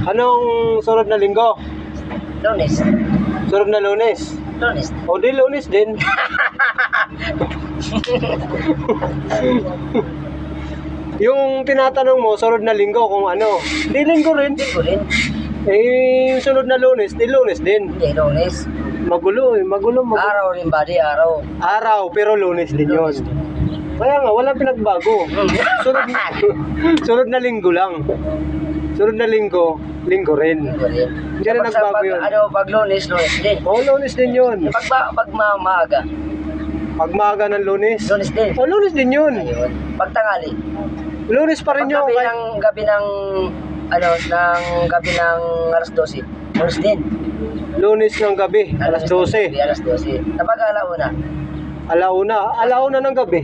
Anong sunod na linggo? Lunes. Sunod na Lunes. Lunes. O di Lunes din. Yung tinatanong mo, sunod na linggo kung ano. Di linggo rin. Hindi ko rin. Eh, yung sunod na Lunes, di Lunes din. Hindi, Lunes. Magulo eh, magulo. Araw rin ba? Di araw. Araw, pero Lunes din yun. Kaya nga, walang pinagbago. Sunod, sunod na linggo lang. Sunod na linggo, linggo rin. Hindi ko rin. Hindi rin nagbago yun. Pag Lunes, Lunes din. Oo, Lunes din yun. Pag maaga, Pag maaga ng Lunes. Lunes din. O, Lunes din yun. Ayun. Pag tangali. Lunes pa rin yun. Gabi ng gabi ng alas 12. Lunes din. Lunes ng gabi, alas 12. Alas 12. Kapag alauna. Alauna ng gabi.